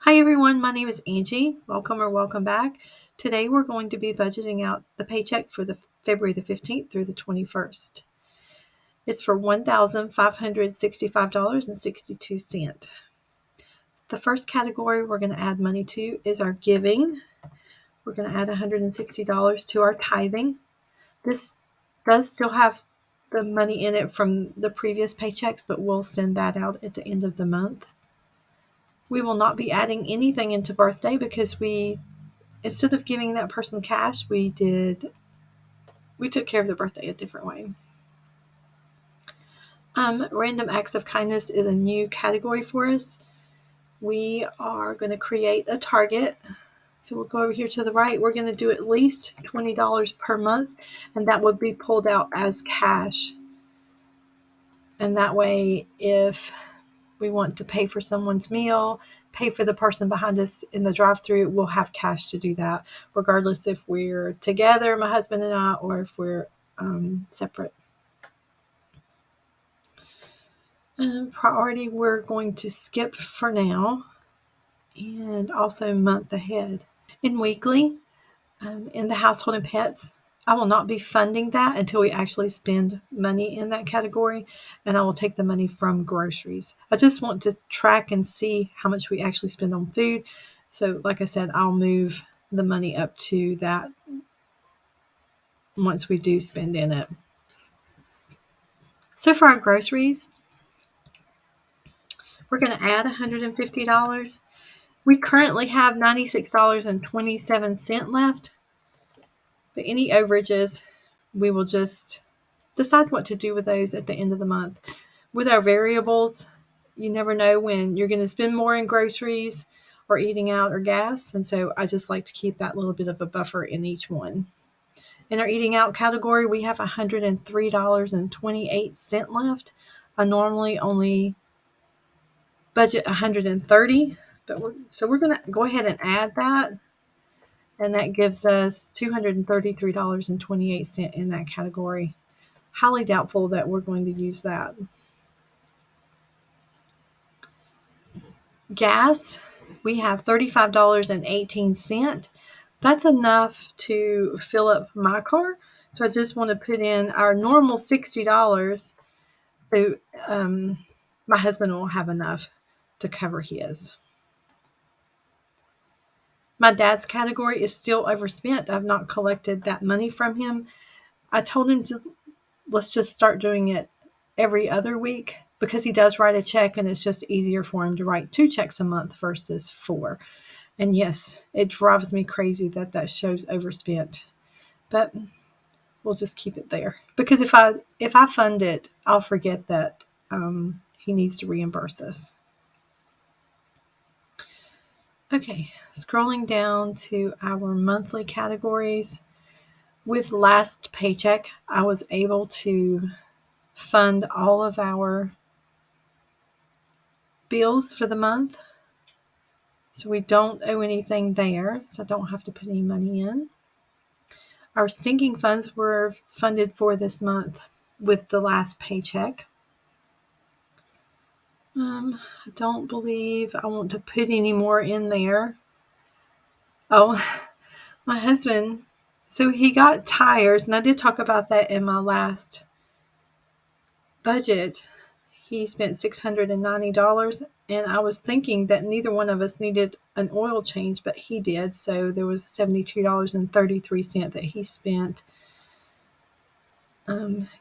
Hi everyone, my name is Angie. Welcome or welcome back. Today we're going to be budgeting out the paycheck for the February the 15th through the 21st. It's for $1,565.62. The first category we're going to add money to is our giving. We're going to add $160 to our tithing. This does still have the money in it from the previous paychecks, but we'll send that out at the end of the month. We will not be adding anything into birthday because instead of giving that person cash, we took care of the birthday a different way. Random acts of kindness is a new category for us. We are going to create a target. So we'll go over here to the right. We're going to do at least $20 per month, and that would be pulled out as cash. And that way, if we want to pay for someone's meal, pay for the person behind us in the drive-thru, we'll have cash to do that, regardless if we're together, my husband and I, or if we're separate. Priority we're going to skip for now, and also month ahead. In weekly, in the household and pets, I will not be funding that until we actually spend money in that category, and I will take the money from groceries. I just want to track and see how much we actually spend on food. So like I said, I'll move the money up to that once we do spend in it. So for our groceries, we're going to add $150. We currently have $96.27 left, but any overages, we will just decide what to do with those at the end of the month. With our variables, you never know when you're going to spend more in groceries or eating out or gas. And so I just like to keep that little bit of a buffer in each one. In our eating out category, we have $103.28 left. I normally only budget $130, so we're going to go ahead and add that. And that gives us $233.28 in that category. Highly doubtful that we're going to use that. Gas, we have $35.18. That's enough to fill up my car. So I just want to put in our normal $60. So my husband will have enough to cover his. My dad's category is still overspent. I've not collected that money from him. I told him let's just start doing it every other week because he does write a check and it's just easier for him to write 2 checks a month versus 4. And yes, it drives me crazy that shows overspent, but we'll just keep it there because if I fund it, I'll forget that he needs to reimburse us. Okay, scrolling down to our monthly categories. With last paycheck, I was able to fund all of our bills for the month. So we don't owe anything there, so I don't have to put any money in. Our sinking funds were funded for this month with the last paycheck. I don't believe I want to put any more in there. Oh, my husband, so he got tires, and I did talk about that in my last budget. He spent $690, and I was thinking that neither one of us needed an oil change, but he did. So there was $72.33 that he spent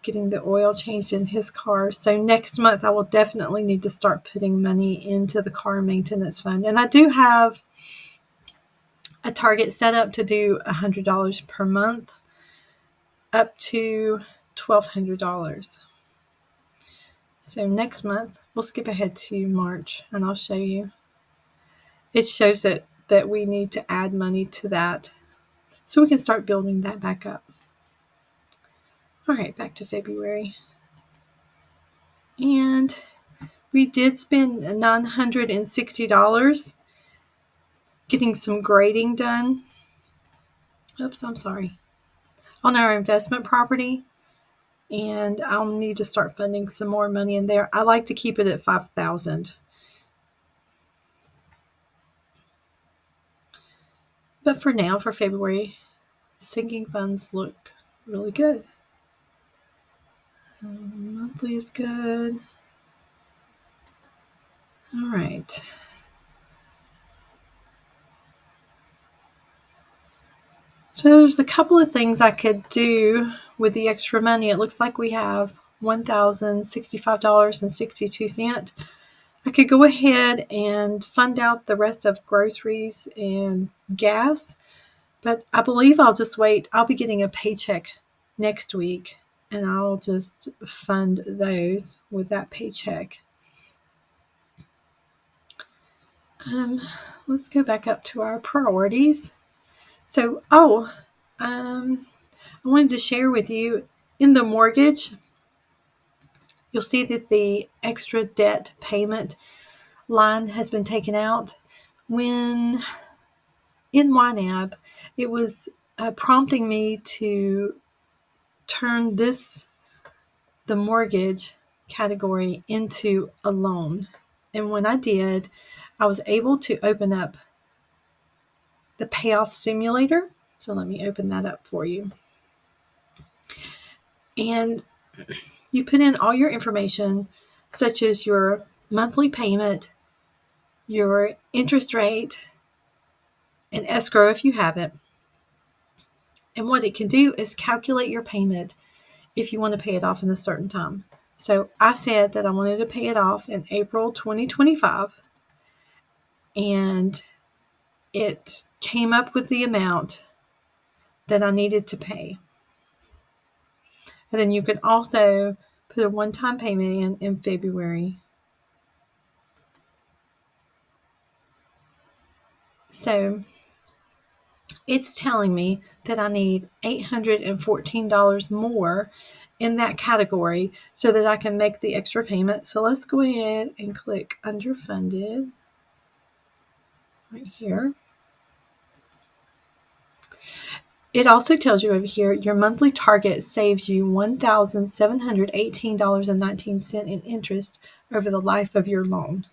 getting the oil changed in his car. So next month I will definitely need to start putting money into the car maintenance fund. And I do have a target set up to do $100 per month up to $1,200. So next month, we'll skip ahead to March and I'll show you. It shows that we need to add money to that so we can start building that back up. All right, back to February. And we did spend $960 getting some grading done. Oops, I'm sorry. On our investment property. And I'll need to start funding some more money in there. I like to keep it at $5,000. But for now, for February, sinking funds look really good. Monthly is good. All right. So there's a couple of things I could do with the extra money. It looks like we have $1,065.62. I could go ahead and fund out the rest of groceries and gas, but I believe I'll just wait. I'll be getting a paycheck next week, and I'll just fund those with that paycheck. Let's go back up to our priorities. So, I wanted to share with you, in the mortgage, you'll see that the extra debt payment line has been taken out. When in YNAB, it was prompting me to turn the mortgage category into a loan. And when I did, I was able to open up the payoff simulator. So let me open that up for you. And you put in all your information, such as your monthly payment, your interest rate, and escrow if you have it. And what it can do is calculate your payment if you want to pay it off in a certain time. So I said that I wanted to pay it off in April 2025, and it came up with the amount that I needed to pay. And then you can also put a one-time payment in February. So it's telling me that I need $814 more in that category so that I can make the extra payment. So let's go ahead and click underfunded right here. It also tells you over here, your monthly target saves you $1,718.19 in interest over the life of your loan.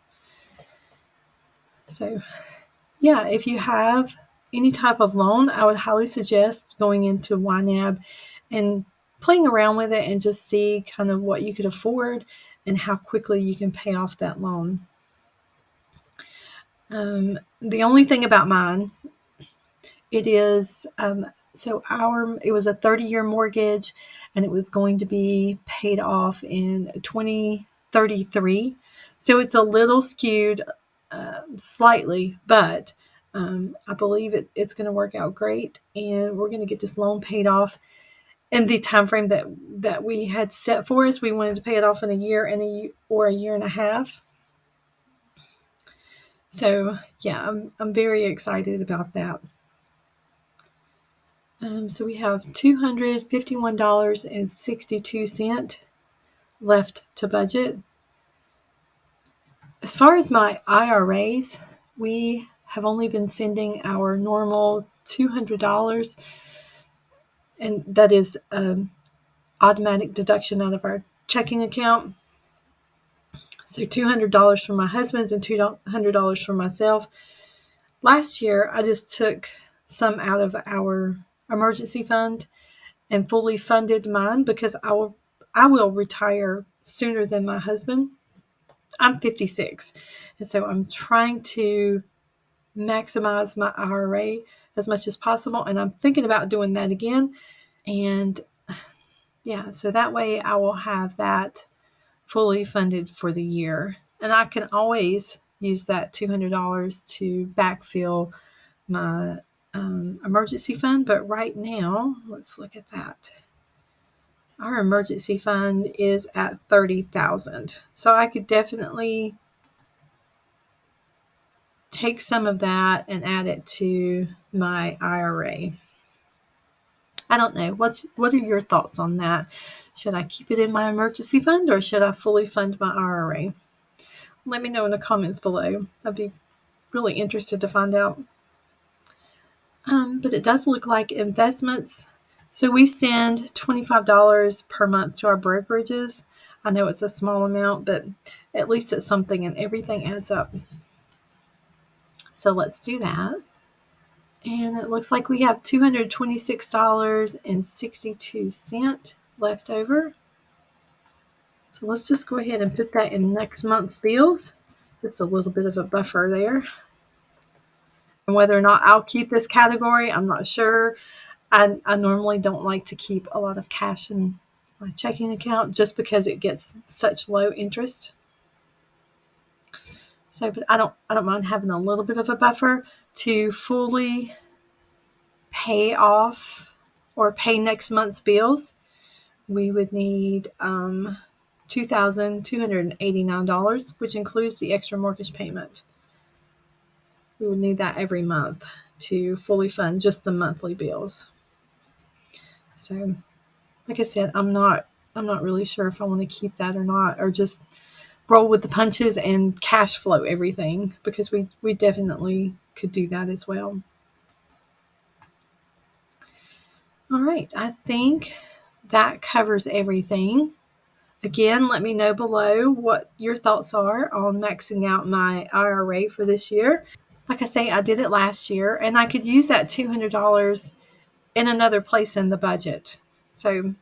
So, yeah, if you have any type of loan, I would highly suggest going into YNAB and playing around with it and just see kind of what you could afford and how quickly you can pay off that loan. The only thing about mine, it is it was a 30-year mortgage, and it was going to be paid off in 2033. So it's a little skewed slightly, but I believe it's going to work out great, and we're going to get this loan paid off in the time frame that we had set for us. We wanted to pay it off in a year or a year and a half. So yeah, I'm very excited about that. So we have $251.62 left to budget. As far as my IRAs, we have only been sending our normal $200, and that is automatic deduction out of our checking account. So $200 for my husband's and $200 for myself. Last year, I just took some out of our emergency fund and fully funded mine because I will retire sooner than my husband. I'm 56, and so I'm trying to maximize my IRA as much as possible, and I'm thinking about doing that again. And yeah, so that way I will have that fully funded for the year, and I can always use that $200 to backfill my emergency fund. But right now, let's look at that. Our emergency fund is at $30,000, so I could definitely take some of that and add it to my IRA. I don't know. What are your thoughts on that? Should I keep it in my emergency fund, or should I fully fund my IRA? Let me know in the comments below. I'd be really interested to find out. But it does look like investments. So we send $25 per month to our brokerages. I know it's a small amount, but at least it's something, and everything adds up. So let's do that. And it looks like we have $226.62 left over. So let's just go ahead and put that in next month's bills. Just a little bit of a buffer there. And whether or not I'll keep this category, I'm not sure. I normally don't like to keep a lot of cash in my checking account just because it gets such low interest. So, but I don't mind having a little bit of a buffer to fully pay off or pay next month's bills. We would need $2,289, which includes the extra mortgage payment. We would need that every month to fully fund just the monthly bills. So, like I said, I'm not really sure if I want to keep that or not, or just roll with the punches and cash flow everything, because we definitely could do that as well. All right, I think that covers everything. Again, let me know below what your thoughts are on maxing out my IRA for this year. Like I say, I did it last year, and I could use that $200 in another place in the budget. So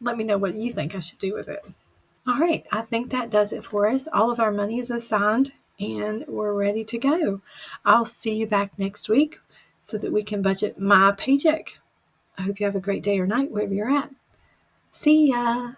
let me know what you think I should do with it. All right, I think that does it for us. All of our money is assigned, and we're ready to go. I'll see you back next week so that we can budget my paycheck. I hope you have a great day or night wherever you're at. See ya.